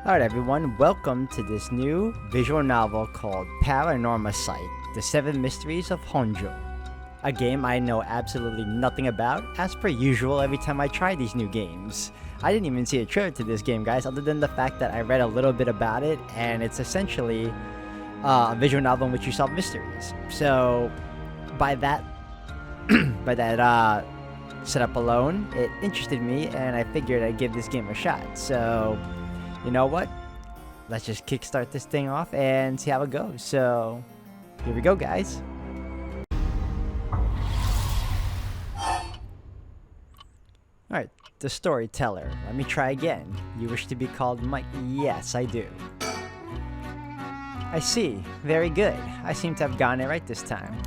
Alright everyone, welcome to this new visual novel called Paranormasight, The Seven Mysteries of Honjo. A game I know absolutely nothing about, as per usual every time I try these new games. I didn't even see a trailer to this game, guys, other than the fact that I read a little bit about it, and it's essentially a visual novel in which you solve mysteries. So, by that setup alone, it interested me, and I figured I'd give this game a shot. So, you know what? Let's just kickstart this thing off and see how it goes. So, here we go, guys. Alright, the storyteller. Let me try again. You wish to be called Mike? Yes, I do. I see. Very good. I seem to have gotten it right this time.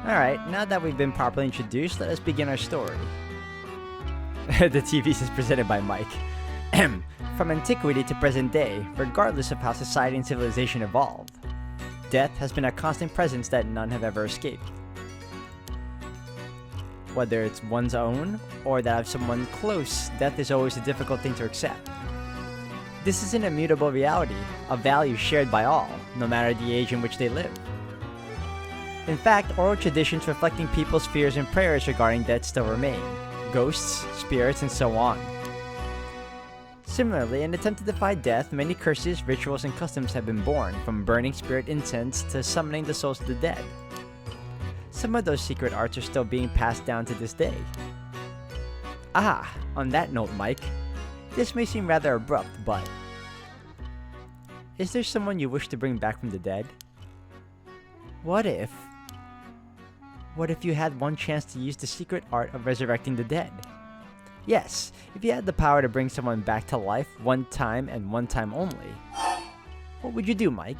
Alright, now that we've been properly introduced, let us begin our story. The TV is presented by Mike. From antiquity to present day, regardless of how society and civilization evolve, death has been a constant presence that none have ever escaped. Whether it's one's own or that of someone close, death is always a difficult thing to accept. This is an immutable reality, a value shared by all, no matter the age in which they live. In fact, oral traditions reflecting people's fears and prayers regarding death still remain. Ghosts, spirits, and so on. Similarly, in an attempt to defy death, many curses, rituals, and customs have been born, from burning spirit incense to summoning the souls of the dead. Some of those secret arts are still being passed down to this day. On that note, Mike, this may seem rather abrupt, but is there someone you wish to bring back from the dead? What if you had one chance to use the secret art of resurrecting the dead? Yes, if you had the power to bring someone back to life one time and one time only, what would you do, Mike?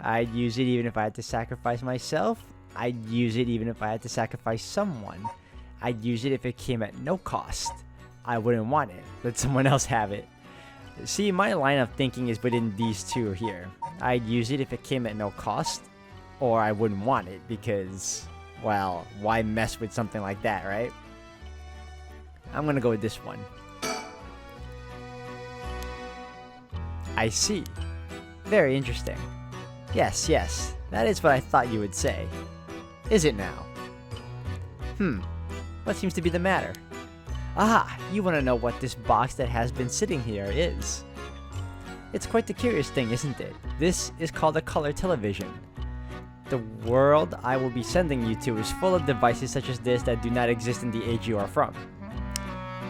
I'd use it even if I had to sacrifice myself. I'd use it even if I had to sacrifice someone. I'd use it if it came at no cost. I wouldn't want it. Let someone else have it. See, my line of thinking is within these two here. I'd use it if it came at no cost, or I wouldn't want it because, well, why mess with something like that, right? I'm gonna go with this one. I see. Very interesting. Yes, that is what I thought you would say. Is it now? What seems to be the matter? You want to know what this box that has been sitting here is. It's quite the curious thing, isn't it? This is called a color television. The world I will be sending you to is full of devices such as this that do not exist in the age you are from.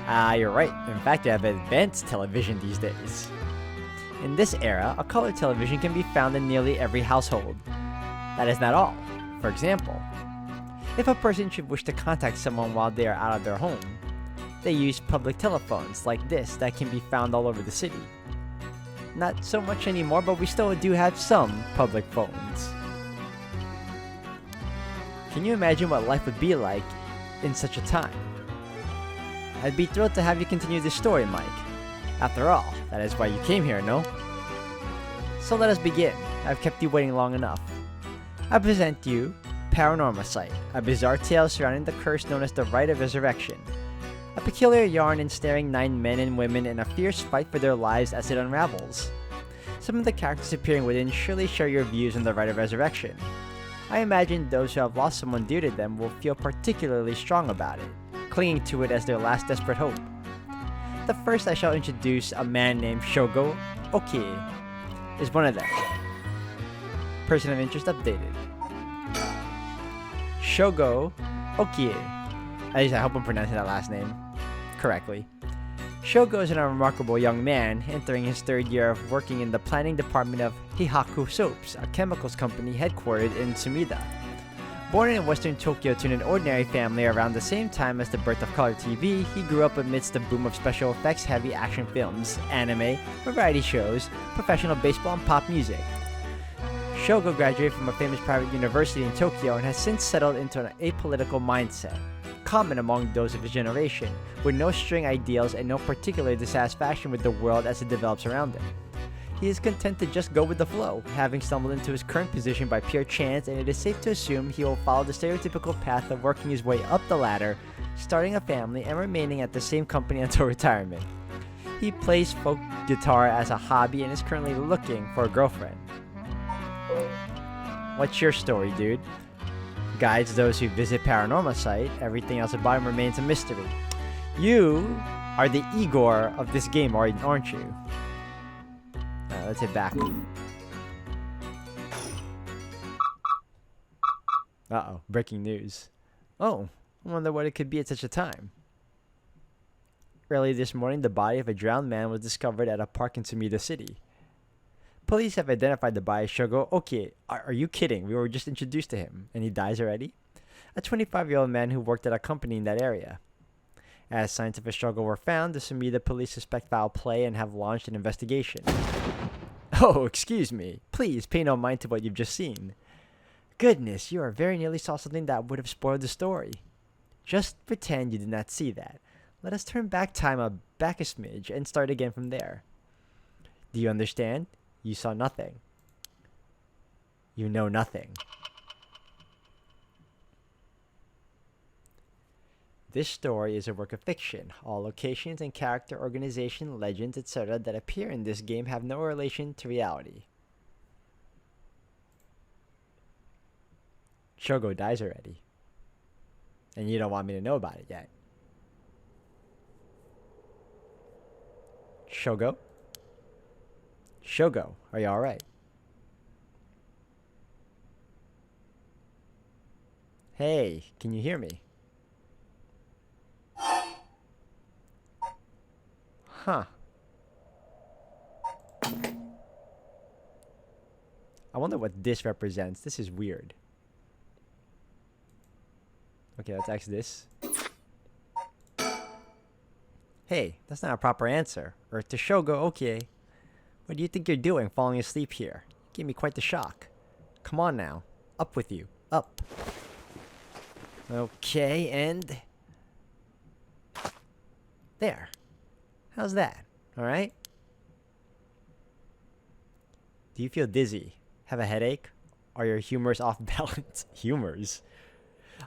You're right. In fact, you have advanced television these days. In this era, a color television can be found in nearly every household. That is not all. For example, if a person should wish to contact someone while they are out of their home, they use public telephones like this that can be found all over the city. Not so much anymore, but we still do have some public phones. Can you imagine what life would be like in such a time? I'd be thrilled to have you continue this story, Mike. After all, that is why you came here, no? So let us begin. I've kept you waiting long enough. I present you Paranormasight, a bizarre tale surrounding the curse known as the Rite of Resurrection. A peculiar yarn ensnaring 9 men and women in a fierce fight for their lives as it unravels. Some of the characters appearing within surely share your views on the Rite of Resurrection. I imagine those who have lost someone dear to them will feel particularly strong about it, clinging to it as their last desperate hope. The first I shall introduce a man named Shogo Okie is one of them. Person of interest updated. Shogo Okie. I hope I'm pronouncing that last name correctly. Shogo is a remarkable young man entering his 3rd year of working in the planning department of Hihaku Soaps, a chemicals company headquartered in Sumida. Born in western Tokyo to an ordinary family around the same time as the birth of color TV, he grew up amidst the boom of special effects heavy action films, anime, variety shows, professional baseball, and pop music. Shogo graduated from a famous private university in Tokyo and has since settled into an apolitical mindset, common among those of his generation, with no string ideals and no particular dissatisfaction with the world as it develops around him. He is content to just go with the flow, having stumbled into his current position by pure chance, and it is safe to assume he will follow the stereotypical path of working his way up the ladder, starting a family, and remaining at the same company until retirement. He plays folk guitar as a hobby and is currently looking for a girlfriend. What's your story, dude? Guides those who visit Paranormasight. Everything else about him remains a mystery. You are the Igor of this game, aren't you? Let's hit back. Uh-oh, breaking news. Oh, I wonder what it could be at such a time. Early this morning, the body of a drowned man was discovered at a park in Sumida City. Police have identified the body as Shogo. Okay, are you kidding? We were just introduced to him, and he dies already? A 25-year-old man who worked at a company in that area. As signs of a struggle were found, the Sumida police suspect foul play and have launched an investigation. Oh, excuse me. Please pay no mind to what you've just seen. Goodness, you very nearly saw something that would have spoiled the story. Just pretend you did not see that. Let us turn back time back a smidge and start again from there. Do you understand? You saw nothing. You know nothing. This story is a work of fiction. All locations and character, organization, legends, etc. that appear in this game have no relation to reality. Shogo dies already. And you don't want me to know about it yet. Shogo? Shogo, are you alright? Hey, can you hear me? Huh. I wonder what this represents. This is weird. Okay, let's ask this. Hey, that's not a proper answer. Or to Shogo, okay. What do you think you're doing falling asleep here? You gave me quite the shock. Come on now. Up with you. Up. Okay, and... there. How's that? Alright? Do you feel dizzy? Have a headache? Are your humors off balance? Humors?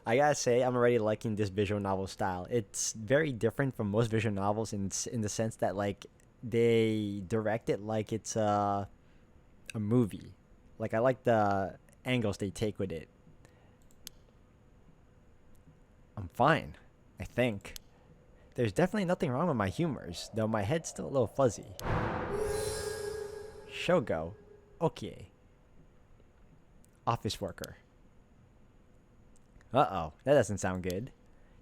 I gotta say, I'm already liking this visual novel style. It's very different from most visual novels in the sense that, like, they direct it like it's a movie. Like, I like the angles they take with it. I'm fine, I think. There's definitely nothing wrong with my humors, though my head's still a little fuzzy. Shogo. Okay. Office worker. Uh-oh, that doesn't sound good.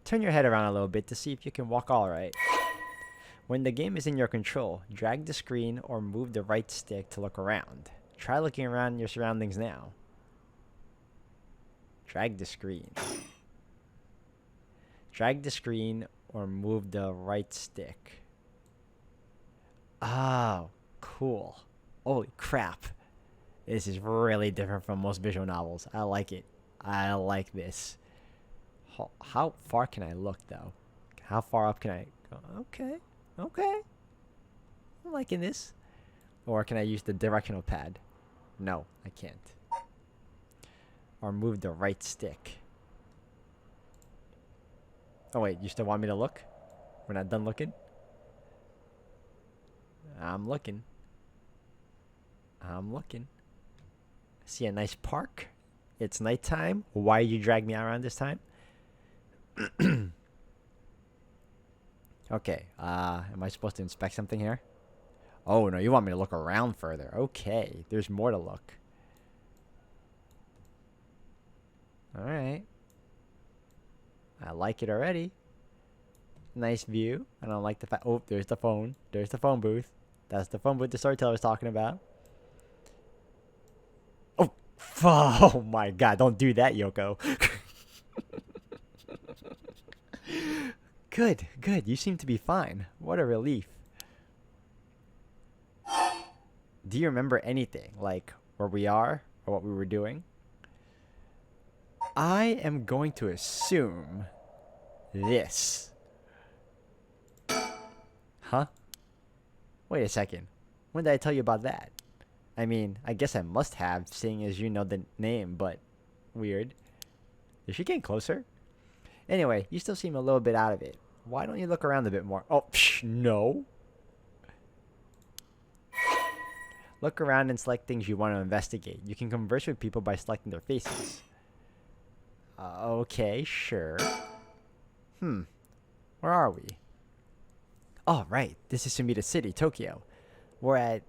Turn your head around a little bit to see if you can walk alright. When the game is in your control, drag the screen or move the right stick to look around. Try looking around your surroundings now. Drag the screen. Drag the screen or move the right stick. Oh, cool. Holy crap. This is really different from most visual novels. I like it. I like this. How far can I look, though? How far up can I go? Okay. Okay. I'm liking this. Or can I use the directional pad? No, I can't. Or move the right stick. Oh, wait. You still want me to look? We're not done looking? I'm looking. I'm looking. See a nice park? It's nighttime. Why did you drag me around this time? Okay. Am I supposed to inspect something here? Oh, no. You want me to look around further. Okay. There's more to look. Alright. I like it already. Nice view. I don't like the fact... Oh, there's the phone. There's the phone booth. That's the phone booth the storyteller was talking about. Oh my god, don't do that, Yoko. Good, good. You seem to be fine. What a relief. Do you remember anything? Like, where we are? Or what we were doing? I am going to assume... this. Huh? Wait a second. When did I tell you about that? I mean, I guess I must have, seeing as you know the name, but weird. Is she getting closer? Anyway, you still seem a little bit out of it. Why don't you look around a bit more? Oh, no. Look around and select things you want to investigate. You can converse with people by selecting their faces. Okay, sure. Where are we? Oh, right. This is Sumida City, Tokyo. We're at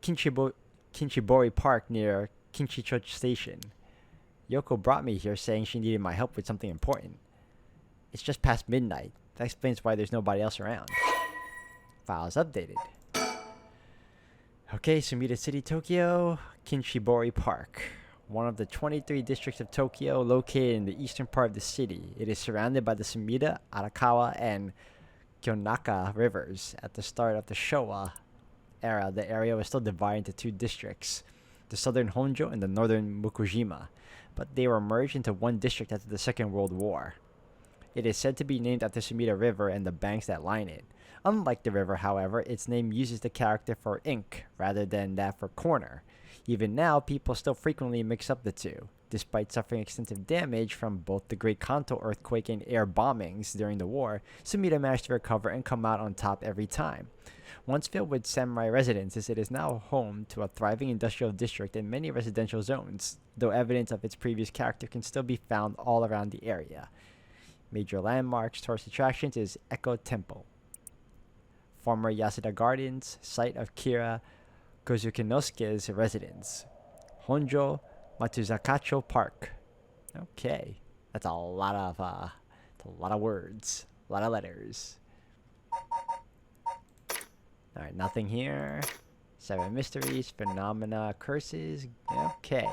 Kinchibori Park near Kinchicho Station. Yoko brought me here saying she needed my help with something important. It's just past midnight. That explains why there's nobody else around. Files updated. Okay, Sumida City, Tokyo, Kinchibori Park. One of the 23 districts of Tokyo located in the eastern part of the city. It is surrounded by the Sumida, Arakawa, and Kyonaka rivers. At the start of the Showa era, the area was still divided into two districts, the southern Honjo and the northern Mukujima, but they were merged into one district after the Second World War. It is said to be named after Sumida River and the banks that line it. Unlike the river, however, its name uses the character for ink rather than that for corner. Even now, people still frequently mix up the two. Despite suffering extensive damage from both the Great Kanto earthquake and air bombings during the war, Sumida managed to recover and come out on top every time. Once filled with samurai residences, it is now home to a thriving industrial district and many residential zones, though evidence of its previous character can still be found all around the area. Major landmarks, tourist attractions is Echo Temple, former Yasuda Gardens, site of Kira Kozukinosuke's residence, Honjo Matsuzakacho Park. Okay, that's a lot of words, a lot of letters. All right, nothing here. 7 mysteries, phenomena, curses. Okay.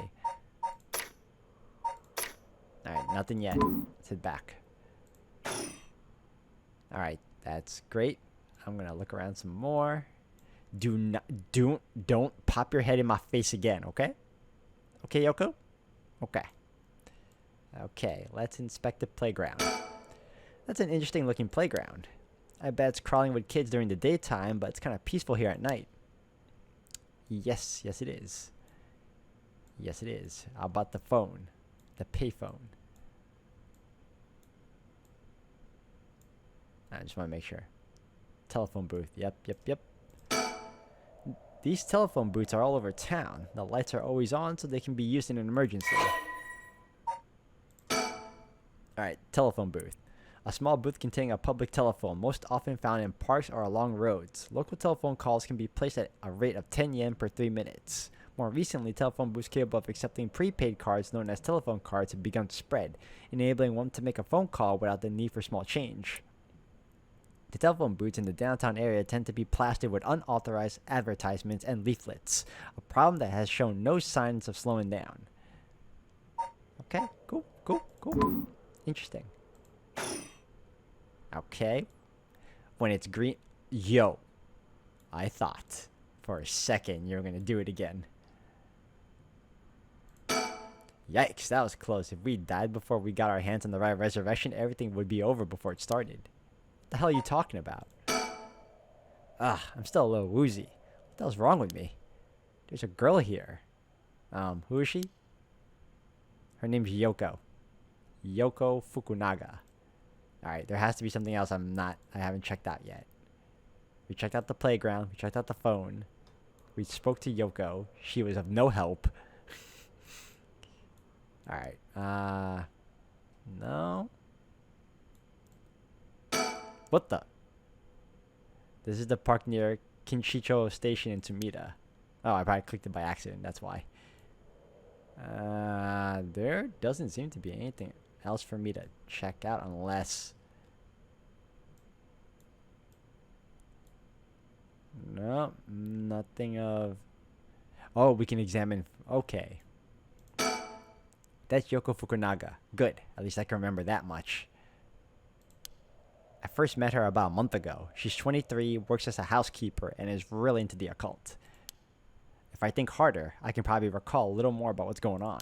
All right, nothing yet. Let's head back. All right, that's great. I'm gonna look around some more. Don't pop your head in my face again, okay? Okay, Yoko? Okay. Okay, let's inspect the playground. That's an interesting looking playground. I bet it's crawling with kids during the daytime, but it's kind of peaceful here at night. Yes it is. Yes, it is. How about the phone? The payphone. I just want to make sure. Telephone booth. Yep. These telephone booths are all over town. The lights are always on, so they can be used in an emergency. Alright, telephone booth. A small booth containing a public telephone, most often found in parks or along roads. Local telephone calls can be placed at a rate of 10 yen per 3 minutes. More recently, telephone booths capable of accepting prepaid cards known as telephone cards have begun to spread, enabling one to make a phone call without the need for small change. The telephone booths in the downtown area tend to be plastered with unauthorized advertisements and leaflets, a problem that has shown no signs of slowing down. Okay, cool. Interesting. Okay. When it's green... Yo. I thought for a second you were going to do it again. Yikes, that was close. If we died before we got our hands on the right resurrection, everything would be over before it started. What the hell are you talking about? I'm still a little woozy. What the hell's wrong with me? There's a girl here. Who is she? Her name's Yoko. Yoko Fukunaga. Alright, there has to be something else I haven't checked out yet. We checked out the playground. We checked out the phone. We spoke to Yoko. She was of no help. Alright, no. What the? This is the park near Kinshicho Station in Sumida. Oh, I probably clicked it by accident. That's why. There doesn't seem to be anything else for me to check out unless... No, nothing of... Oh, we can examine... Okay. That's Yoko Fukunaga. Good. At least I can remember that much. I first met her about a month ago. She's 23, works as a housekeeper, and is really into the occult. If I think harder, I can probably recall a little more about what's going on.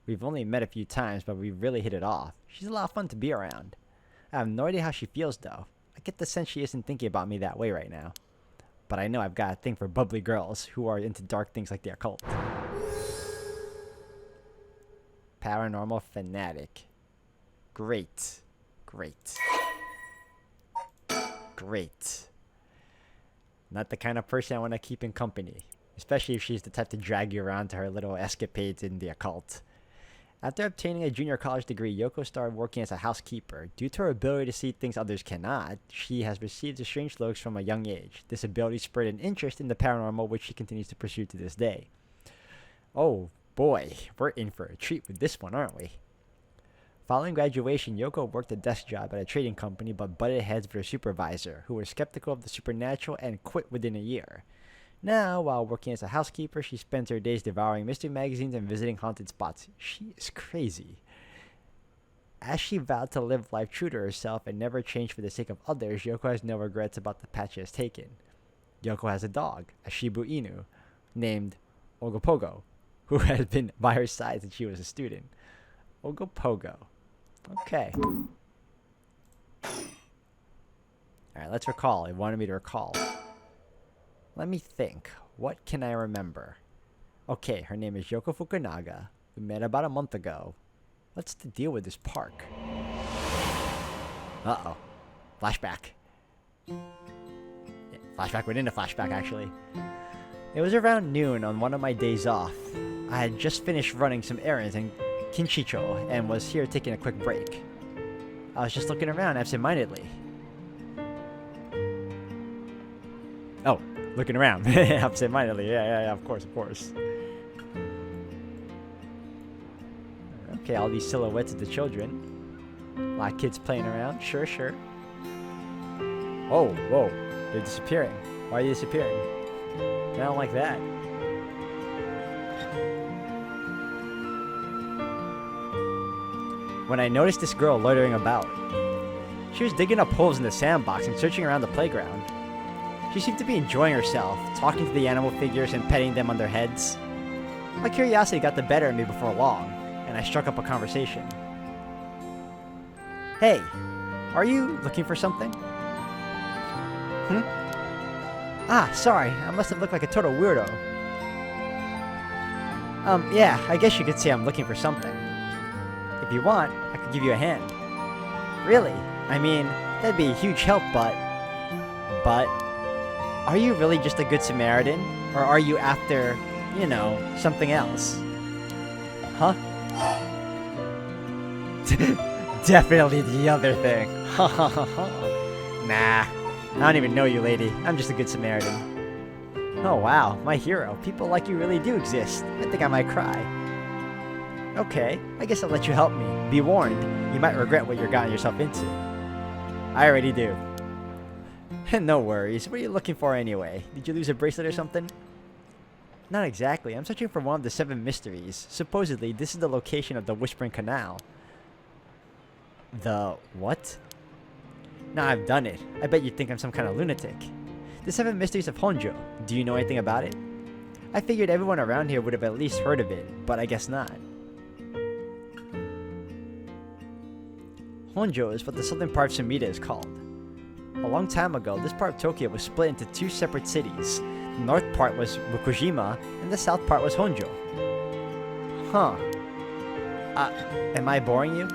We've only met a few times, but we really hit it off. She's a lot of fun to be around. I have no idea how she feels, though. I get the sense she isn't thinking about me that way right now. But I know I've got a thing for bubbly girls who are into dark things like the occult. Paranormal fanatic. Great. Not the kind of person I want to keep in company. especially if she's the type to drag you around to her little escapades in the occult. After obtaining a junior college degree, Yoko started working as a housekeeper. Due to her ability to see things others cannot, she has received strange looks from a young age. This ability spurred an interest in the paranormal, which she continues to pursue to this day. Oh boy, we're in for a treat with this one, aren't we? Following graduation, Yoko worked a desk job at a trading company but butted heads with her supervisor, who was skeptical of the supernatural and quit within a year. Now, while working as a housekeeper, she spends her days devouring mystery magazines and visiting haunted spots. She is crazy. As she vowed to live life true to herself and never change for the sake of others, Yoko has no regrets about the path she has taken. Yoko has a dog, a Shiba Inu, named Ogopogo, who has been by her side since she was a student. Ogopogo. Okay. Alright, let's recall. It wanted me to recall. Let me think. What can I remember? Okay, her name is Yoko Fukunaga. We met about a month ago. What's the deal with this park? Uh-oh. Flashback. Yeah, flashback within a flashback, actually. It was around noon on one of my days off. I had just finished running some errands in Kinshicho and was here taking a quick break. I was just looking around absent-mindedly. Oh, looking around. Absent-mindedly. Yeah, of course. Okay, all these silhouettes of the children. A lot of kids playing around. Sure. Oh, whoa. They're disappearing. Why are they disappearing? I don't like that. When I noticed this girl loitering about. She was digging up holes in the sandbox and searching around the playground. She seemed to be enjoying herself, talking to the animal figures and petting them on their heads. My curiosity got the better of me before long, and I struck up a conversation. Hey, are you looking for something? Ah, sorry, I must have looked like a total weirdo. Yeah, I guess you could say I'm looking for something. If you want, I could give you a hand. Really? I mean, that'd be a huge help, but... Are you really just a good Samaritan? Or are you after, something else? Huh? Definitely the other thing. Nah, I don't even know you, lady. I'm just a good Samaritan. Oh wow, my hero. People like you really do exist. I think I might cry. Okay, I guess I'll let you help me. Be warned, you might regret what you're gotten yourself into. I already do. No worries. What are you looking for anyway? Did you lose a bracelet or something? Not exactly. I'm searching for one of the 7 mysteries. Supposedly, this is the location of the Whispering Canal. The what? Now I've done it. I bet you think I'm some kind of lunatic. The 7 Mysteries of Honjo. Do you know anything about it? I figured everyone around here would have at least heard of it, but I guess not. Honjo is what the southern part of Sumida is called. A long time ago, this part of Tokyo was split into 2 separate cities. The north part was Mukujima, and the south part was Honjo. Huh. Am I boring you?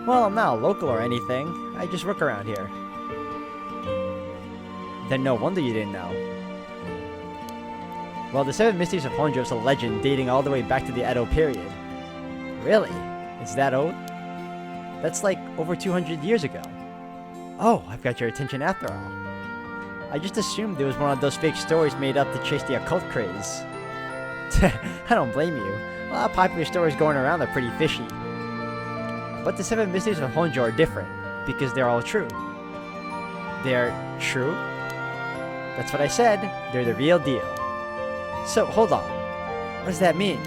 Well, I'm not a local or anything. I just work around here. Then no wonder you didn't know. Well, the 7 Mysteries of Honjo is a legend dating all the way back to the Edo period. Really? It's that old? That's like over 200 years ago. Oh, I've got your attention after all. I just assumed it was one of those fake stories made up to chase the occult craze. I don't blame you. A lot of popular stories going around are pretty fishy. But the 7 Mysteries of Honjo are different, because they're all true. They're true? That's what I said. They're the real deal. So, hold on. What does that mean?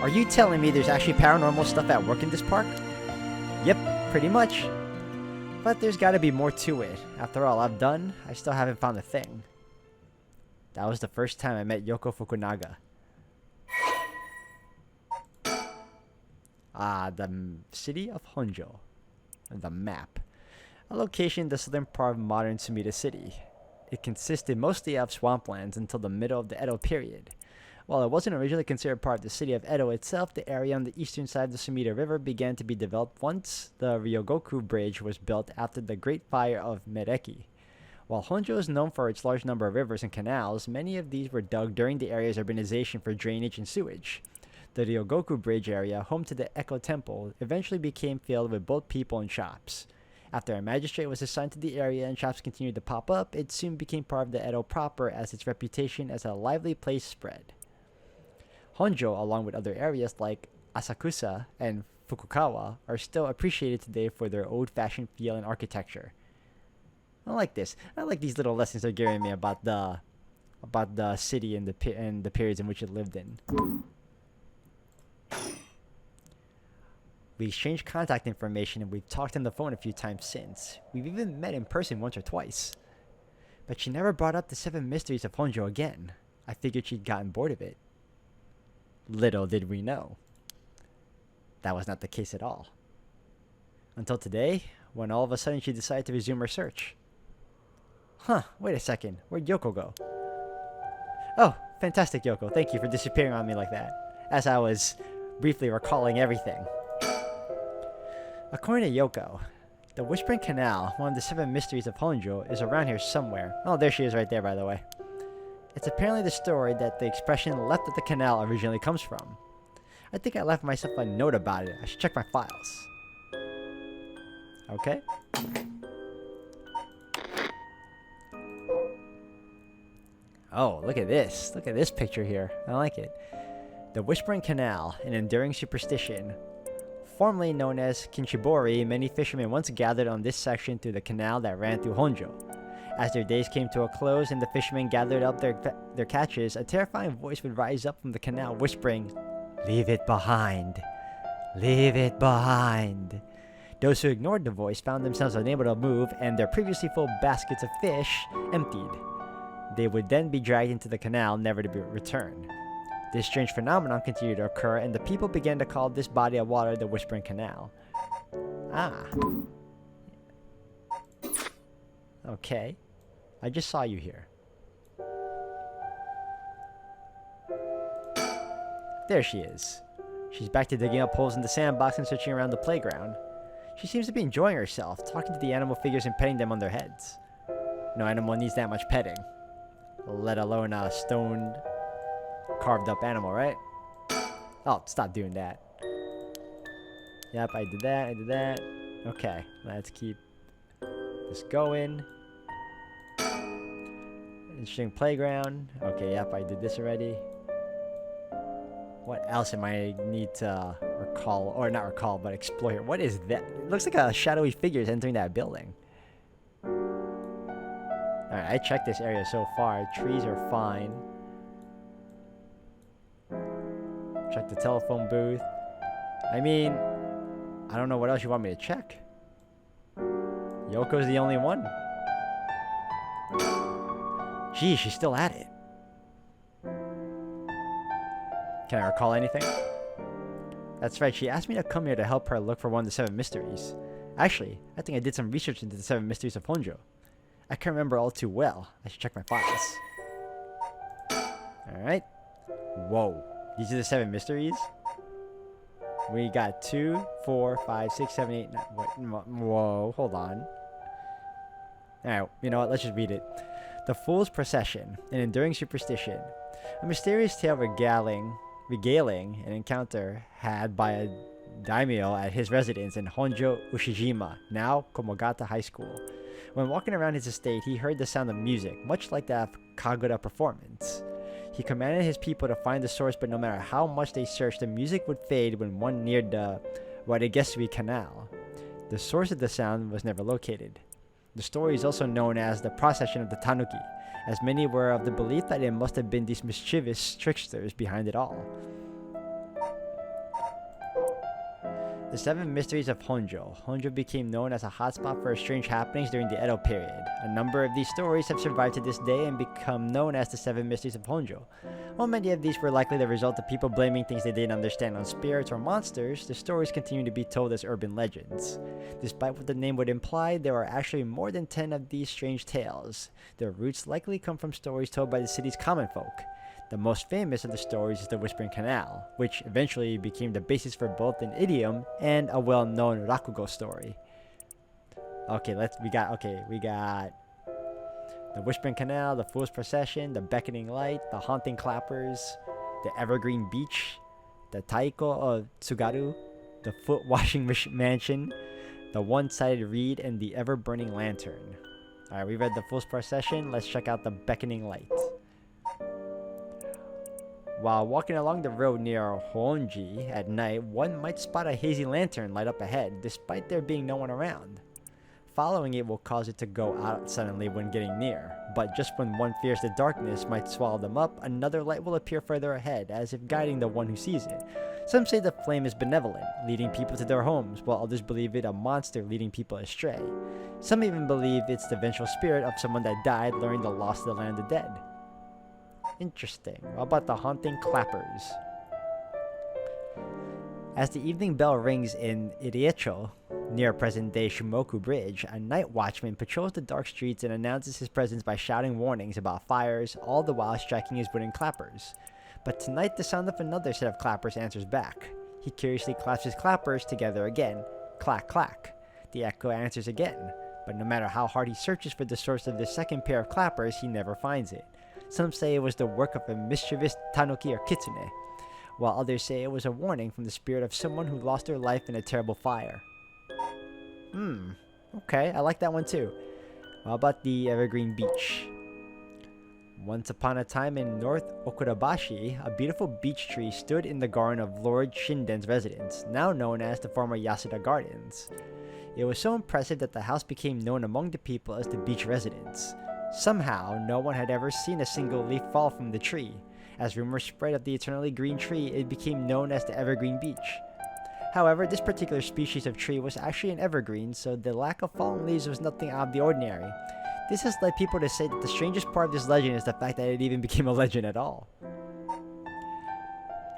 Are you telling me there's actually paranormal stuff at work in this park? Yep, pretty much. But there's gotta be more to it. After all I've done, I still haven't found a thing. That was the first time I met Yoko Fukunaga. The city of Honjo. The map. A location in the southern part of modern Sumida City. It consisted mostly of swamplands until the middle of the Edo period. While it wasn't originally considered part of the city of Edo itself, the area on the eastern side of the Sumida River began to be developed once the Ryogoku Bridge was built after the Great Fire of Mereki. While Honjo is known for its large number of rivers and canals, many of these were dug during the area's urbanization for drainage and sewage. The Ryogoku Bridge area, home to the Echo Temple, eventually became filled with both people and shops. After a magistrate was assigned to the area and shops continued to pop up, it soon became part of the Edo proper as its reputation as a lively place spread. Honjo, along with other areas like Asakusa and Fukukawa, are still appreciated today for their old-fashioned feel and architecture. I like this. I like these little lessons they're giving me about the city and the periods in which it lived in. We exchanged contact information and we've talked on the phone a few times since. We've even met in person once or twice. But she never brought up the 7 mysteries of Honjo again. I figured she'd gotten bored of it. Little did we know. That was not the case at all. Until today, when all of a sudden she decided to resume her search. Huh, wait a second. Where'd Yoko go? Oh, fantastic, Yoko. Thank you for disappearing on me like that, as I was briefly recalling everything. According to Yoko, the Whispering Canal, one of the 7 mysteries of Honjo, is around here somewhere. Oh, there she is right there, by the way. It's apparently the story that the expression left at the canal originally comes from. I think I left myself a note about it. I should check my files. Okay. Oh, look at this. Look at this picture here. I like it. The Whispering Canal, an enduring superstition. Formerly known as Kinshibori, many fishermen once gathered on this section through the canal that ran through Honjo. As their days came to a close and the fishermen gathered up their catches, a terrifying voice would rise up from the canal whispering, "Leave it behind. Leave it behind." Those who ignored the voice found themselves unable to move and their previously full baskets of fish emptied. They would then be dragged into the canal, never to be returned. This strange phenomenon continued to occur, and the people began to call this body of water the Whispering Canal. Ah. Okay. I just saw you here. There she is. She's back to digging up holes in the sandbox and searching around the playground. She seems to be enjoying herself, talking to the animal figures and petting them on their heads. No animal needs that much petting, let alone a stone carved up animal, right? Oh, stop doing that. Yep, I did that. Okay, let's keep this going. Interesting playground. Okay, yep, I did this already. What else am I need to recall, or not recall, but explore here? What is that? It looks like a shadowy figure is entering that building. Alright, I checked this area so far. Trees are fine. Check the telephone booth. I mean, I don't know what else you want me to check. Yoko's the only one. Gee, she's still at it. Can I recall anything? That's right, she asked me to come here to help her look for one of the 7 mysteries. Actually, I think I did some research into the 7 mysteries of Honjo. I can't remember all too well. I should check my files. Alright. Whoa. These are the 7 mysteries? We got 2, 4, 5, 6, 7, 8, 9. Whoa, hold on. Alright, you know what? Let's just read it. The Fool's Procession, an enduring superstition. A mysterious tale regaling an encounter had by a daimyo at his residence in Honjo Ushijima, now Komogata High School. When walking around his estate, he heard the sound of music, much like that of Kagura performance. He commanded his people to find the source, but no matter how much they searched, the music would fade when one neared what I guess to be canal. The source of the sound was never located. The story is also known as the procession of the Tanuki, as many were of the belief that it must have been these mischievous tricksters behind it all. The 7 mysteries of Honjo. Honjo became known as a hotspot for strange happenings during the Edo period. A number of these stories have survived to this day and become known as the 7 mysteries of Honjo. While many of these were likely the result of people blaming things they didn't understand on spirits or monsters, the stories continue to be told as urban legends. Despite what the name would imply, there are actually more than 10 of these strange tales. Their roots likely come from stories told by the city's common folk. The most famous of the stories is the Whispering Canal, which eventually became the basis for both an idiom and a well-known rakugo story. Okay, we got The Whispering Canal, the Fool's Procession, the Beckoning Light, the Haunting Clappers, the Evergreen Beach, the Taiko of Tsugaru, the Foot Washing Mansion, the One-Sided Reed, and the Ever-Burning Lantern. Alright, we read the Fool's Procession. Let's check out the Beckoning Light. While walking along the road near Honji at night, one might spot a hazy lantern light up ahead, despite there being no one around. Following it will cause it to go out suddenly when getting near, but just when one fears the darkness might swallow them up, another light will appear further ahead, as if guiding the one who sees it. Some say the flame is benevolent, leading people to their homes, while others believe it a monster leading people astray. Some even believe it's the vengeful spirit of someone that died, luring the lost to the land of the dead. Interesting. What about the Haunting Clappers? As the evening bell rings in Iriecho, near present-day Shimoku Bridge, a night watchman patrols the dark streets and announces his presence by shouting warnings about fires, all the while striking his wooden clappers. But tonight the sound of another set of clappers answers back. He curiously claps his clappers together again. Clack, clack. The echo answers again, but no matter how hard he searches for the source of the second pair of clappers, he never finds it. Some say it was the work of a mischievous tanuki or kitsune, while others say it was a warning from the spirit of someone who lost their life in a terrible fire. Okay, I like that one too. How about the Evergreen Beach? Once upon a time in North Okurabashi, a beautiful beech tree stood in the garden of Lord Shinden's residence, now known as the former Yasuda Gardens. It was so impressive that the house became known among the people as the beach residence. Somehow, no one had ever seen a single leaf fall from the tree. As rumors spread of the eternally green tree, it became known as the Evergreen Beach. However, this particular species of tree was actually an evergreen, so the lack of fallen leaves was nothing out of the ordinary. This has led people to say that the strangest part of this legend is the fact that it even became a legend at all.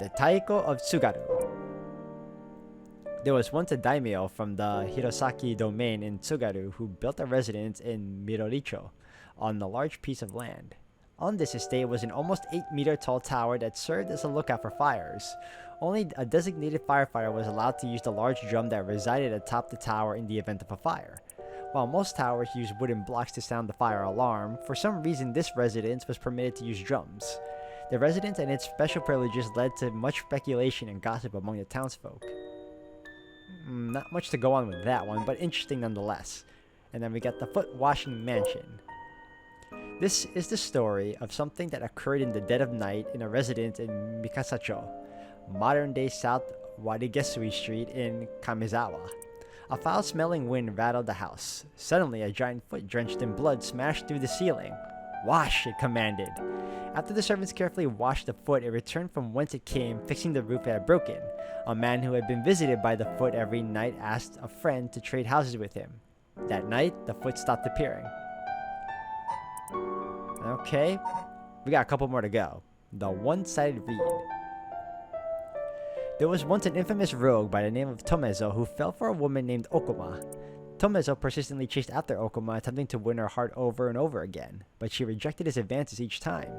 The Taiko of Tsugaru. There was once a daimyo from the Hirosaki domain in Tsugaru who built a residence in Miroricho on a large piece of land. On this estate was an almost 8-meter tall tower that served as a lookout for fires. Only a designated firefighter was allowed to use the large drum that resided atop the tower in the event of a fire. While most towers use wooden blocks to sound the fire alarm, for some reason this residence was permitted to use drums. The residence and its special privileges led to much speculation and gossip among the townsfolk. Not much to go on with that one, but interesting nonetheless. And then we got the Foot Washing Mansion. This is the story of something that occurred in the dead of night in a residence in Mikasacho, modern-day South Warigesui Street in Kamizawa. A foul-smelling wind rattled the house. Suddenly, a giant foot drenched in blood smashed through the ceiling. "Wash!" it commanded. After the servants carefully washed the foot, it returned from whence it came, fixing the roof it had broken. A man who had been visited by the foot every night asked a friend to trade houses with him. That night, the foot stopped appearing. Okay, we got a couple more to go. The One-Sided Reed. There was once an infamous rogue by the name of Tomezo who fell for a woman named Okuma. Tomezo persistently chased after Okuma, attempting to win her heart over and over again, but she rejected his advances each time.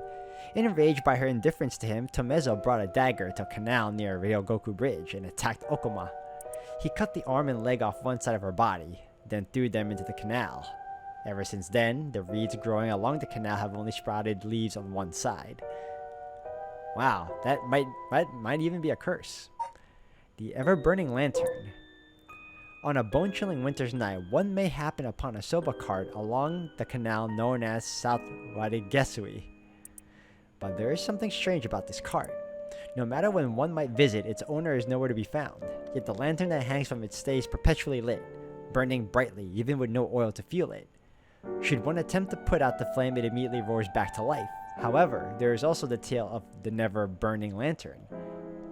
Enraged by her indifference to him, Tomezo brought a dagger to a canal near Ryogoku Bridge and attacked Okuma. He cut the arm and leg off one side of her body, then threw them into the canal. Ever since then, the reeds growing along the canal have only sprouted leaves on one side. Wow, that might even be a curse. The Ever-Burning Lantern. On a bone-chilling winter's night, one may happen upon a soba cart along the canal known as South Warigesui. But there is something strange about this cart. No matter when one might visit, its owner is nowhere to be found, yet the lantern that hangs from it stays perpetually lit, burning brightly even with no oil to fuel it. Should one attempt to put out the flame, it immediately roars back to life. However, there is also the tale of the never-burning lantern.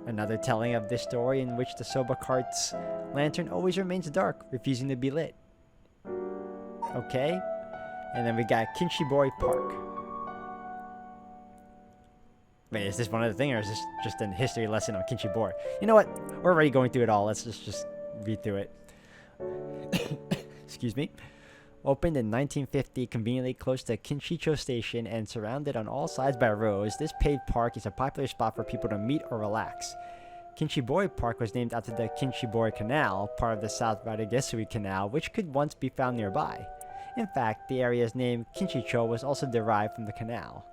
Another telling of this story in which the soba cart's lantern always remains dark, refusing to be lit. Okay, and then we got Kinshibori Park. Wait, is this one other thing, or is this just a history lesson on Kinshibori? You know what? We're already going through it all. Let's just read through it. Excuse me. Opened in 1950, conveniently close to Kinshicho Station and surrounded on all sides by roads, this paved park is a popular spot for people to meet or relax. Kinshibori Park was named after the Kinshibori Canal, part of the South Warigesui Canal, which could once be found nearby. In fact, the area's name Kinshicho was also derived from the canal.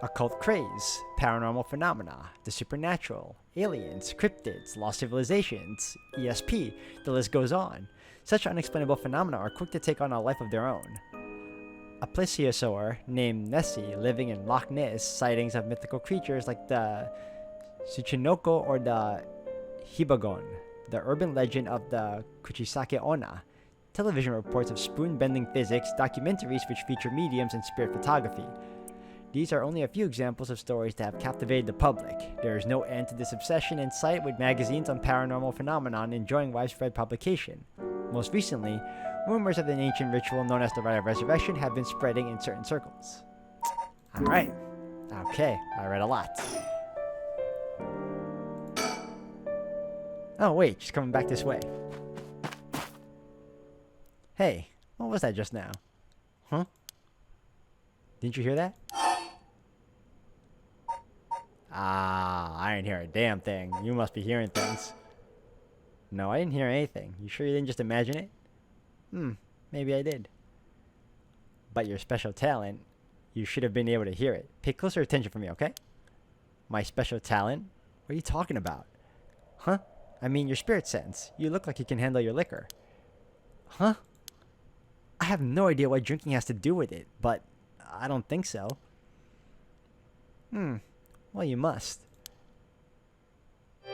Occult craze, paranormal phenomena, the supernatural, aliens, cryptids, lost civilizations, ESP, the list goes on. Such unexplainable phenomena are quick to take on a life of their own. A plesiosaur named Nessie living in Loch Ness, sightings of mythical creatures like the Tsuchinoko or the Hibagon, the urban legend of the Kuchisake Onna, television reports of spoon-bending physics, documentaries which feature mediums and spirit photography. These are only a few examples of stories that have captivated the public. There is no end to this obsession in sight, with magazines on paranormal phenomenon enjoying widespread publication. Most recently, rumors of an ancient ritual known as the Rite of Resurrection have been spreading in certain circles. Alright. Okay, I read a lot. Oh wait, she's coming back this way. Hey, what was that just now? Huh? Didn't you hear that? Ah, I didn't hear a damn thing. You must be hearing things. No, I didn't hear anything. You sure you didn't just imagine it? Maybe I did. But your special talent, you should have been able to hear it. Pay closer attention for me, okay? My special talent? What are you talking about? Huh? I mean your spirit sense. You look like you can handle your liquor. Huh? I have no idea what drinking has to do with it, but I don't think so. Well, you must.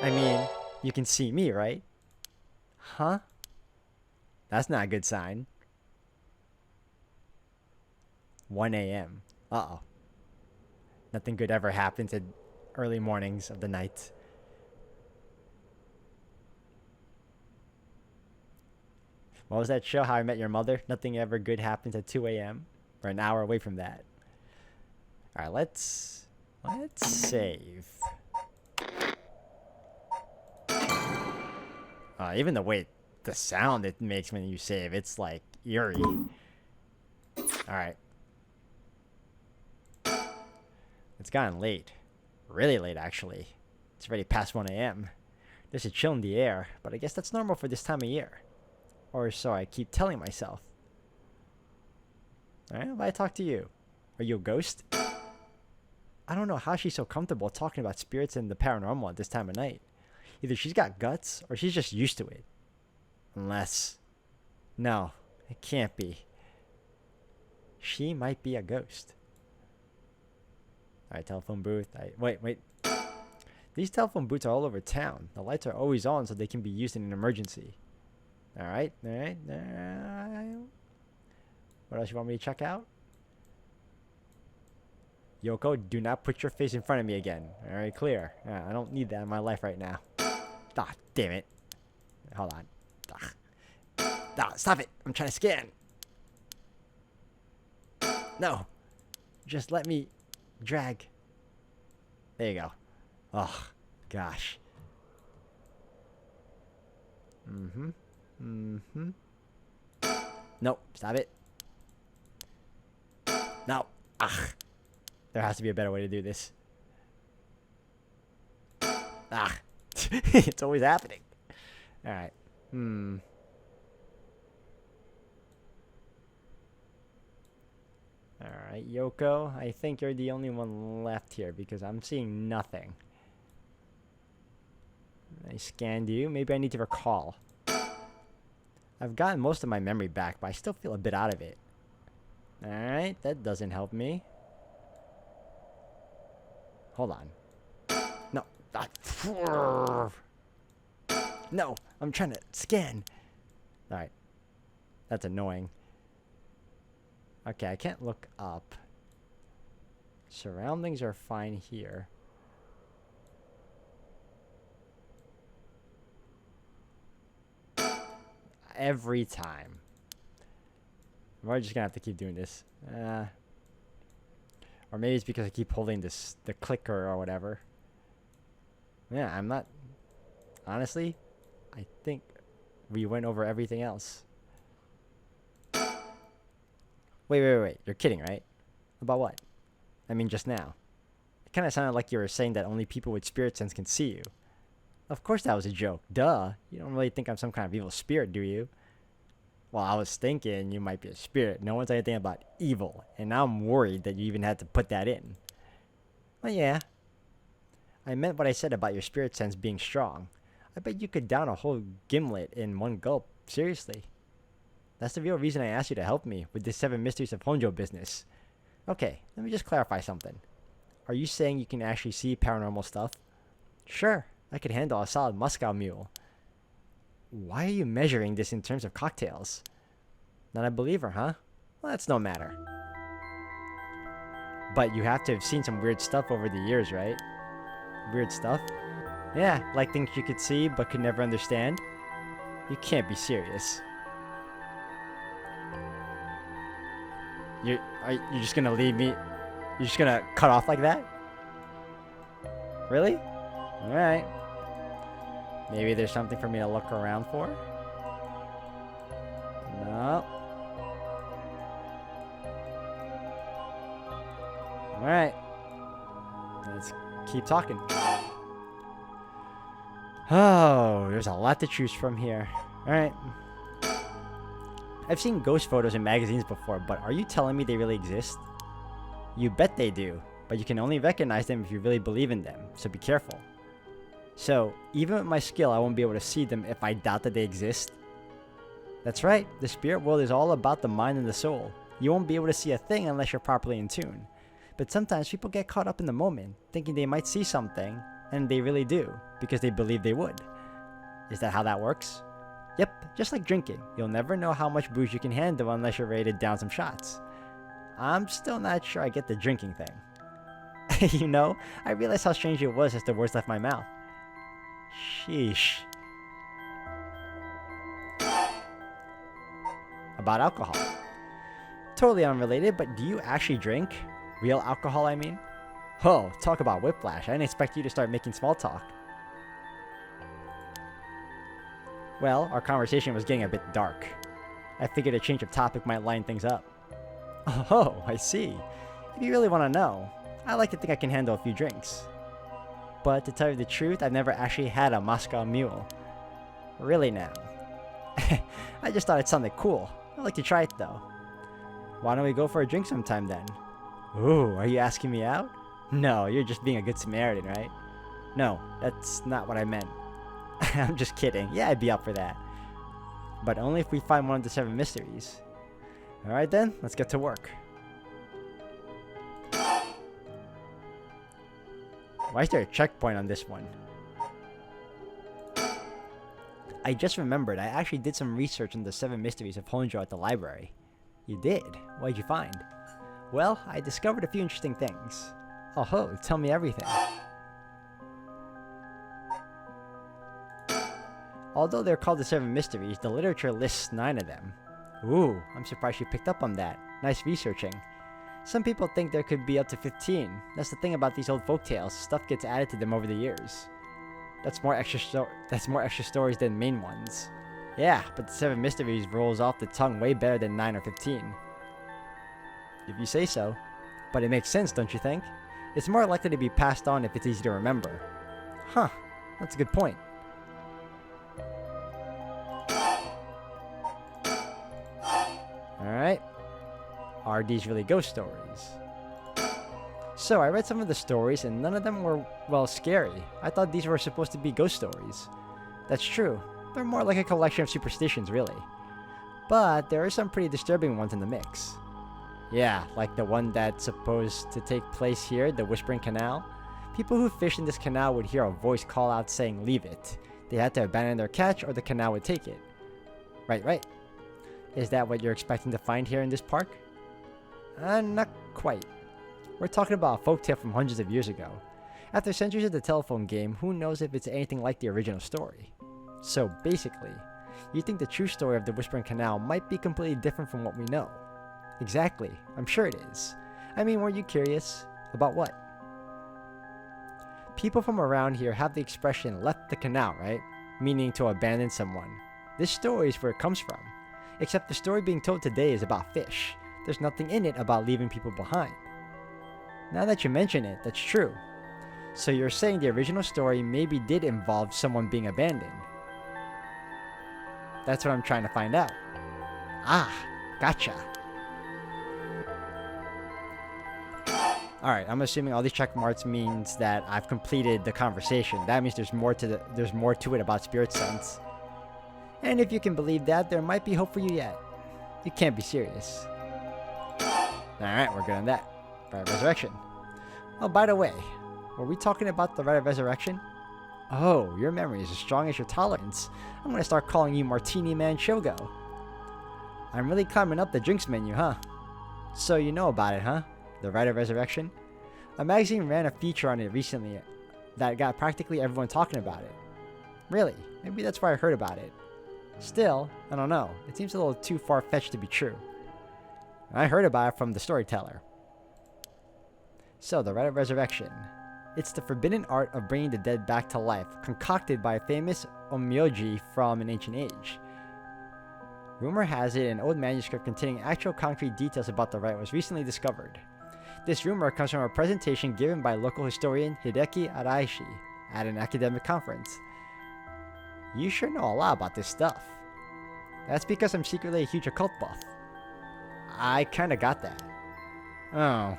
I mean, you can see me, right? Huh? That's not a good sign. 1 a.m. Uh-oh. Nothing good ever happens at early mornings of the night. What was that show, How I Met Your Mother? Nothing ever good happens at 2 a.m. We're an hour away from that. Alright, let's save. Even the sound it makes when you save, it's like eerie. Alright. It's gotten late. Really late, actually. It's already past 1 a.m. There's a chill in the air, but I guess that's normal for this time of year. Or so I keep telling myself. Alright, why I talk to you? Are you a ghost? I don't know how she's so comfortable talking about spirits and the paranormal at this time of night. Either she's got guts, or she's just used to it. Unless... No, it can't be. She might be a ghost. Alright, telephone booth. Wait. These telephone booths are all over town. The lights are always on so they can be used in an emergency. Alright. What else you want me to check out? Yoko, do not put your face in front of me again. Alright, clear. I don't need that in my life right now. Ah, damn it. Hold on. Stop it. I'm trying to scan. No. Just let me drag. There you go. Oh, gosh. Nope. Stop it. No. There has to be a better way to do this. It's always happening. Alright. Alright, Yoko, I think you're the only one left here because I'm seeing nothing. I scanned you. Maybe I need to recall. I've gotten most of my memory back, but I still feel a bit out of it. Alright, that doesn't help me. Hold on. No. No, I'm trying to scan. Alright. That's annoying. Okay, I can't look up. Surroundings are fine here. Every time. We're just gonna have to keep doing this. Or maybe it's because I keep holding the clicker or whatever. Yeah, I'm not... Honestly, I think we went over everything else. Wait. You're kidding, right? About what? I mean, just now. It kind of sounded like you were saying that only people with spirit sense can see you. Of course that was a joke. Duh. You don't really think I'm some kind of evil spirit, do you? Well, I was thinking you might be a spirit. No one said anything about evil, and now I'm worried that you even had to put that in. Well, yeah. I meant what I said about your spirit sense being strong. I bet you could down a whole gimlet in one gulp. Seriously. That's the real reason I asked you to help me with this 7 Mysteries of Honjo business. Okay, let me just clarify something. Are you saying you can actually see paranormal stuff? Sure, I could handle a solid Moscow mule. Why are you measuring this in terms of cocktails? Not a believer, huh? Well, that's no matter. But you have to have seen some weird stuff over the years, right? Weird stuff? Yeah, like things you could see but could never understand? You can't be serious. You're just gonna leave me? You're just gonna cut off like that? Really? Alright. Maybe there's something for me to look around for? No. Alright. Let's keep talking. Oh, there's a lot to choose from here. Alright. I've seen ghost photos in magazines before, but are you telling me they really exist? You bet they do, but you can only recognize them if you really believe in them, so be careful. So, even with my skill, I won't be able to see them if I doubt that they exist? That's right, the spirit world is all about the mind and the soul. You won't be able to see a thing unless you're properly in tune. But sometimes people get caught up in the moment, thinking they might see something, and they really do, because they believe they would. Is that how that works? Yep, just like drinking. You'll never know how much booze you can handle unless you're ready to down some shots. I'm still not sure I get the drinking thing. You know, I realized how strange it was as the words left my mouth. Sheesh. About alcohol. Totally unrelated, but do you actually drink? Real alcohol, I mean? Oh, talk about whiplash. I didn't expect you to start making small talk. Well, our conversation was getting a bit dark. I figured a change of topic might line things up. Oh, I see. If you really want to know, I like to think I can handle a few drinks. But to tell you the truth, I've never actually had a Moscow mule. Really now. I just thought it sounded cool. I'd like to try it though. Why don't we go for a drink sometime then? Ooh, are you asking me out? No, you're just being a good Samaritan, right? No, that's not what I meant. I'm just kidding. Yeah, I'd be up for that. But only if we find one of the 7 mysteries. Alright then, let's get to work. Why is there a checkpoint on this one? I just remembered, I actually did some research on the 7 mysteries of Honjo at the library. You did? What did you find? Well, I discovered a few interesting things. Oh ho, tell me everything. Although they're called the 7 mysteries, the literature lists 9 of them. Ooh, I'm surprised you picked up on that. Nice researching. Some people think there could be up to 15. That's the thing about these old folktales. Stuff gets added to them over the years. That's more extra stories than main ones. Yeah, but the 7 mysteries rolls off the tongue way better than 9 or 15. If you say so. But it makes sense, don't you think? It's more likely to be passed on if it's easy to remember. Huh, that's a good point. Alright. Are these really ghost stories? So, I read some of the stories and none of them were, well, scary. I thought these were supposed to be ghost stories. That's true. They're more like a collection of superstitions, really. But there are some pretty disturbing ones in the mix. Yeah, like the one that's supposed to take place here, the Whispering Canal. People who fish in this canal would hear a voice call out saying, "Leave it." They had to abandon their catch or the canal would take it. Right. Is that what you're expecting to find here in this park? Not quite. We're talking about a folktale from hundreds of years ago. After centuries of the telephone game, who knows if it's anything like the original story? So basically, you think the true story of the Whispering Canal might be completely different from what we know. Exactly, I'm sure it is. I mean, weren't you curious? About what? People from around here have the expression "left the canal," right? Meaning to abandon someone. This story is where it comes from. Except the story being told today is about fish. There's nothing in it about leaving people behind. Now that you mention it, that's true. So you're saying the original story maybe did involve someone being abandoned. That's what I'm trying to find out. Ah, gotcha. Alright, I'm assuming all these check marks means that I've completed the conversation. That means there's more to it about spirit sense. And if you can believe that, there might be hope for you yet. You can't be serious. Alright, we're good on that. Rite of Resurrection. Oh, by the way, were we talking about the Rite of Resurrection? Oh, your memory is as strong as your tolerance. I'm gonna start calling you Martini Man Shogo. I'm really climbing up the drinks menu, huh? So you know about it, huh? The Rite of Resurrection? A magazine ran a feature on it recently that got practically everyone talking about it. Really? Maybe that's why I heard about it. Still, I don't know. It seems a little too far-fetched to be true. I heard about it from the storyteller. So, the Rite of Resurrection. It's the forbidden art of bringing the dead back to life, concocted by a famous onmyoji from an ancient age. Rumor has it an old manuscript containing actual concrete details about the rite was recently discovered. This rumor comes from a presentation given by local historian Hideki Araishi at an academic conference. You sure know a lot about this stuff. That's because I'm secretly a huge occult buff. I kinda got that. Oh.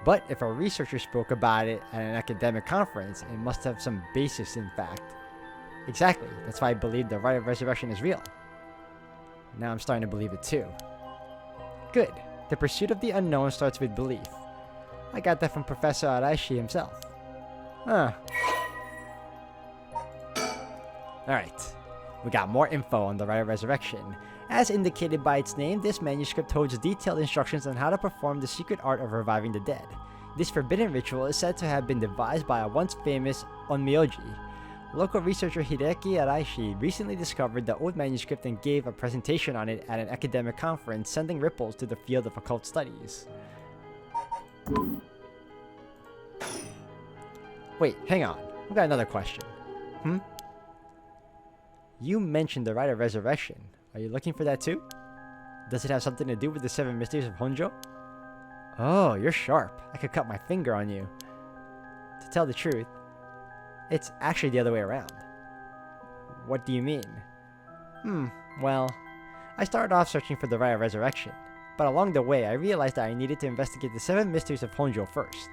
But if a researcher spoke about it at an academic conference, it must have some basis in fact. Exactly, that's why I believe the Rite of Resurrection is real. Now I'm starting to believe it too. Good. The pursuit of the unknown starts with belief. I got that from Professor Araishi himself. Huh. Alright. We got more info on the Rite of Resurrection. As indicated by its name, this manuscript holds detailed instructions on how to perform the secret art of reviving the dead. This forbidden ritual is said to have been devised by a once famous onmyoji. Local researcher Hideki Araishi recently discovered the old manuscript and gave a presentation on it at an academic conference, sending ripples to the field of occult studies. Wait, hang on. I've got another question. You mentioned the Rite of Resurrection. Are you looking for that too? Does it have something to do with the 7 mysteries of Honjo? Oh, you're sharp. I could cut my finger on you. To tell the truth, it's actually the other way around. What do you mean? Well, I started off searching for the Rite of Resurrection, but along the way I realized that I needed to investigate the 7 mysteries of Honjo first.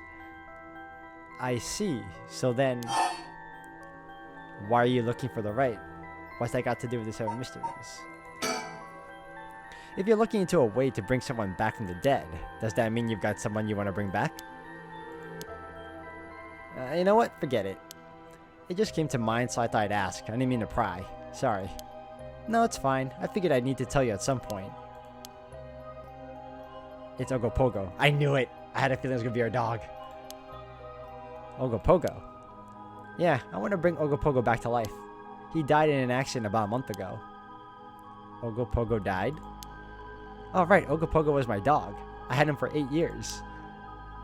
I see. So then, why are you looking for the Rite? What's that got to do with the 7 mysteries? If you're looking into a way to bring someone back from the dead, does that mean you've got someone you want to bring back? You know what? Forget it. It just came to mind, so I thought I'd ask. I didn't mean to pry. Sorry. No, it's fine. I figured I'd need to tell you at some point. It's Ogopogo. I knew it! I had a feeling it was gonna be our dog. Ogopogo? Yeah, I want to bring Ogopogo back to life. He died in an accident about a month ago. Ogopogo died? Oh right, Ogopogo was my dog. I had him for 8 years.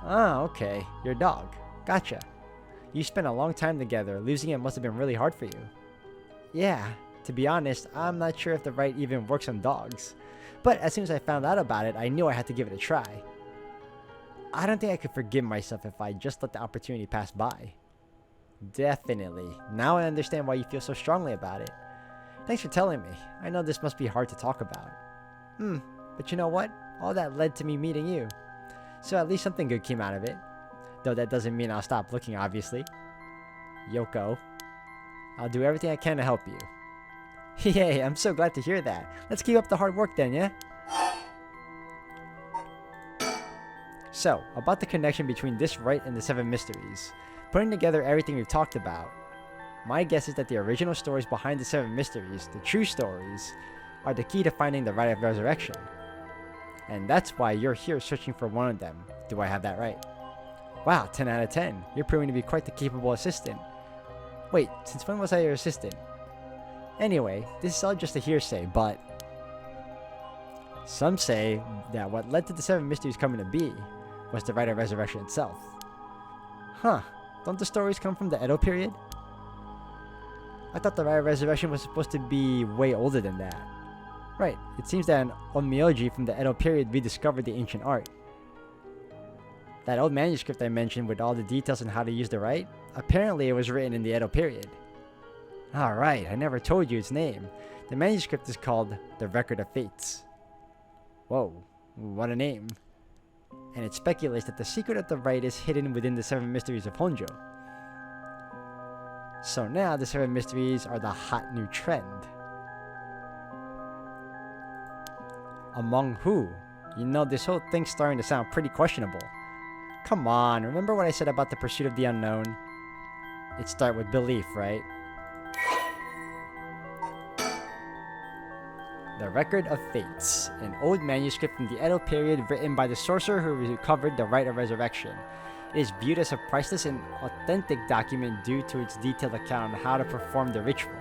Ah, okay. Your dog. Gotcha. You spent a long time together. Losing it must have been really hard for you. Yeah, to be honest, I'm not sure if the Rite even works on dogs. But as soon as I found out about it, I knew I had to give it a try. I don't think I could forgive myself if I just let the opportunity pass by. Definitely. Now I understand why you feel so strongly about it. Thanks for telling me. I know this must be hard to talk about. But you know what? All that led to me meeting you. So at least something good came out of it. Though that doesn't mean I'll stop looking, obviously. Yoko. I'll do everything I can to help you. Yay, I'm so glad to hear that. Let's keep up the hard work then, yeah? So, about the connection between this rite and the 7 mysteries. Putting together everything we've talked about, my guess is that the original stories behind the 7 mysteries, the true stories, are the key to finding the Rite of Resurrection. And that's why you're here searching for one of them. Do I have that right? Wow, 10 out of 10. You're proving to be quite the capable assistant. Wait, since when was I your assistant? Anyway, this is all just a hearsay, but some say that what led to the 7 mysteries coming to be was the Rite of Resurrection itself. Huh, don't the stories come from the Edo period? I thought the Rite of Resurrection was supposed to be way older than that. Right, it seems that an onmyoji from the Edo period rediscovered the ancient art. That old manuscript I mentioned with all the details on how to use the rite, apparently it was written in the Edo period. Alright, I never told you its name. The manuscript is called The Record of Fates. Whoa, what a name. And it speculates that the secret of the Rite is hidden within the 7 mysteries of Honjo. So now the 7 mysteries are the hot new trend. Among who? You know, this whole thing's starting to sound pretty questionable. Come on, remember what I said about the pursuit of the unknown? It starts with belief, right? The Record of Fates, an old manuscript from the Edo period written by the sorcerer who recovered the Rite of Resurrection. It is viewed as a priceless and authentic document due to its detailed account on how to perform the ritual.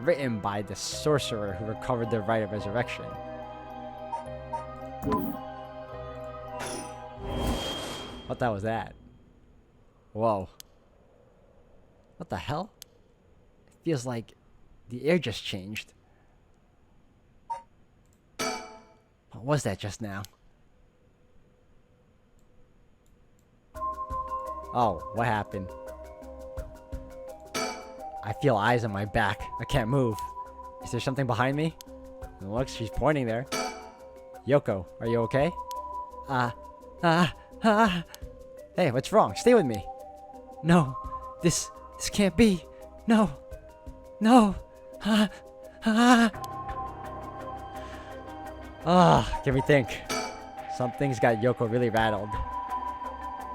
Written by the sorcerer who recovered the Rite of Resurrection. What the hell was that? Whoa. What the hell? It feels like the air just changed. What was that just now? Oh, what happened? I feel eyes on my back. I can't move. Is there something behind me? Look, she's pointing there. Yoko, are you okay? Hey, what's wrong? Stay with me. No, this can't be. No. Can we think? Something's got Yoko really rattled.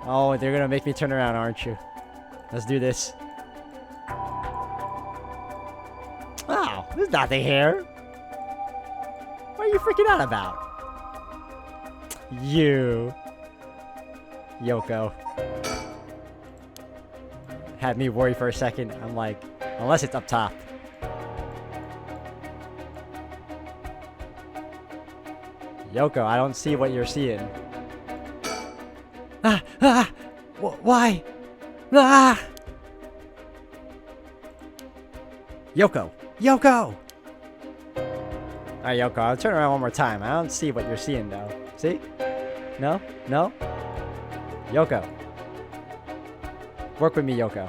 Oh, they're gonna make me turn around, aren't you? Let's do this. Oh, there's nothing here. What are you freaking out about? You. Yoko. Had me worry for a second. I'm like, unless it's up top. Yoko, I don't see what you're seeing. Why? Yoko! Alright, Yoko, I'll turn around one more time. I don't see what you're seeing, though. See? No? Yoko. Work with me, Yoko.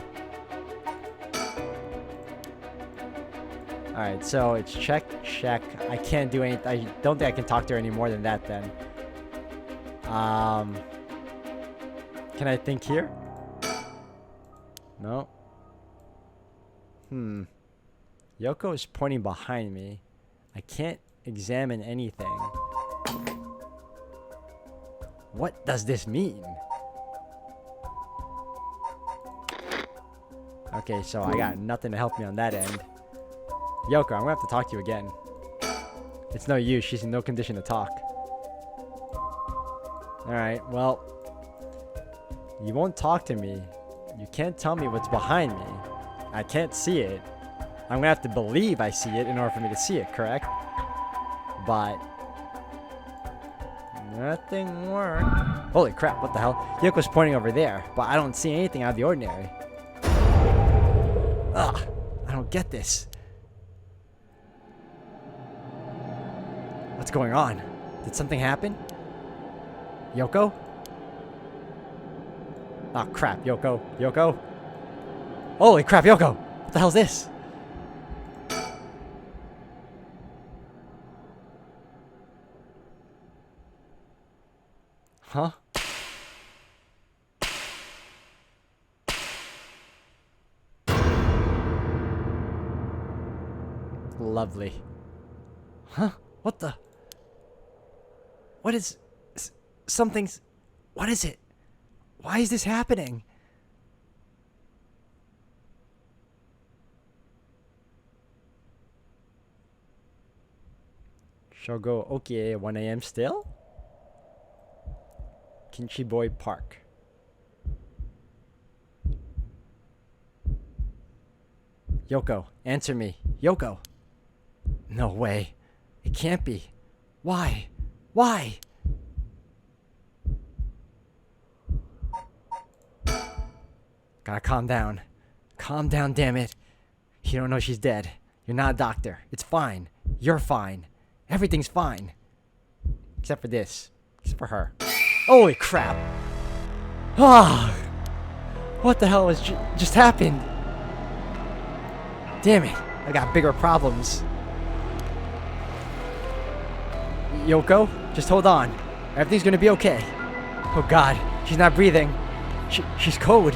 Alright, so it's check. I can't do anything. I don't think I can talk to her any more than that, then. Can I think here? No. Yoko is pointing behind me. I can't examine anything. What does this mean? Okay, so I got nothing to help me on that end. Yoko, I'm gonna have to talk to you again. It's no use, she's in no condition to talk. Alright, well, you won't talk to me. You can't tell me what's behind me. I can't see it. I'm gonna have to believe I see it in order for me to see it, correct? But nothing worked. Holy crap, what the hell? Yoko's pointing over there, but I don't see anything out of the ordinary. Ugh, I don't get this. What's going on? Did something happen? Yoko? Oh crap, Yoko. Holy crap, Yoko! What the hell's this? Huh? Lovely. Huh? What the? What is... Something's... What is it? Why is this happening? Shogo Okie, 1 a.m. still? Kinchiboy Park. Yoko, answer me. Yoko! No way. It can't be. Why? Why? Gotta calm down. Calm down, damn it. You don't know she's dead. You're not a doctor. It's fine. You're fine. Everything's fine. Except for this. Except for her. Holy crap. Ah! What the hell just happened? Damn it. I got bigger problems. Yoko, just hold on. Everything's gonna be okay. Oh God, she's not breathing. She's cold.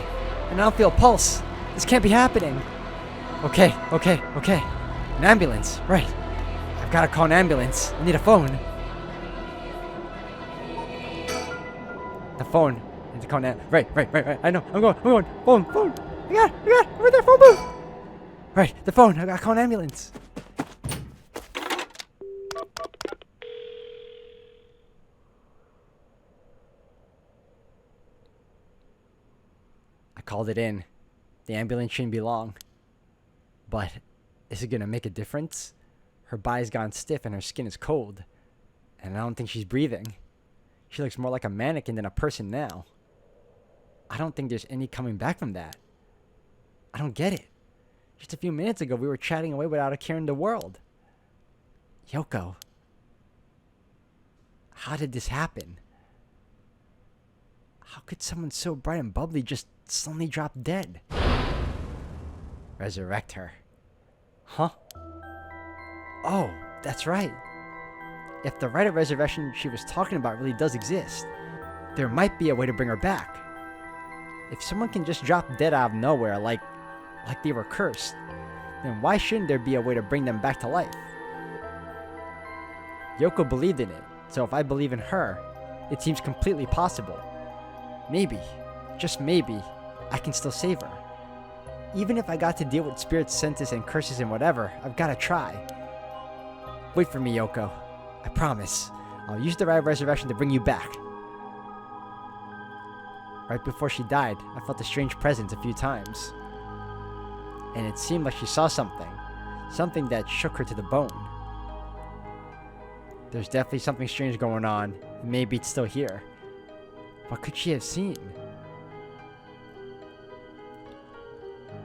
And I don't feel a pulse. This can't be happening. Okay. An ambulance, right. I've gotta call an ambulance. I need a phone. The phone. I need to call an Right. I know. I'm going. Phone. I got it. Over there, phone booth. Right, the phone. I gotta call an ambulance. I called it in. The ambulance shouldn't be long. But is it gonna make a difference? Her body's gone stiff and her skin is cold. And I don't think she's breathing. She looks more like a mannequin than a person now. I don't think there's any coming back from that. I don't get it. Just a few minutes ago, we were chatting away without a care in the world. Yoko. How did this happen? How could someone so bright and bubbly just suddenly drop dead? Resurrect her. Huh? Oh, that's right. If the rite of resurrection she was talking about really does exist, there might be a way to bring her back. If someone can just drop dead out of nowhere like they were cursed, then why shouldn't there be a way to bring them back to life? Yoko believed in it, so if I believe in her, it seems completely possible. Maybe, just maybe, I can still save her. Even if I got to deal with spirits, senses, and curses and whatever, I've gotta try. Wait for me, Yoko. I promise. I'll use the rite of resurrection to bring you back. Right before she died, I felt a strange presence a few times. And it seemed like she saw something. Something that shook her to the bone. There's definitely something strange going on. Maybe it's still here. What could she have seen?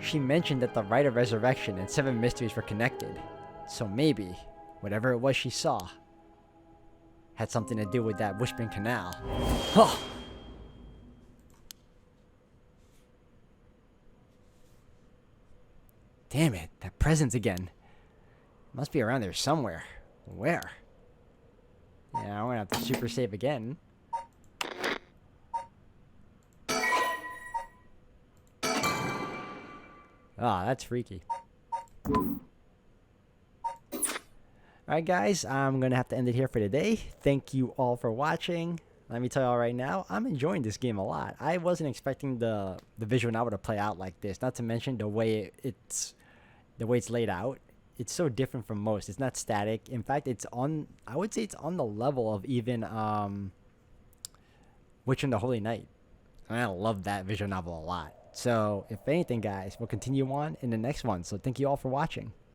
She mentioned that the rite of resurrection and 7 mysteries were connected. So maybe, whatever it was she saw, had something to do with that Whispering Canal. Huh. Damn it, that presence again. Must be around there somewhere. Where? Yeah, I'm gonna have to super save again. Ah, that's freaky. Alright guys, I'm gonna have to end it here for today. Thank you all for watching. Let me tell y'all right now, I'm enjoying this game a lot. I wasn't expecting the visual novel to play out like this. Not to mention the way it's laid out. It's so different from most. It's not static. In fact, I would say it's on the level of even Witch and the Holy Night. And I love that visual novel a lot. So, if anything, guys, we'll continue on in the next one. So, thank you all for watching.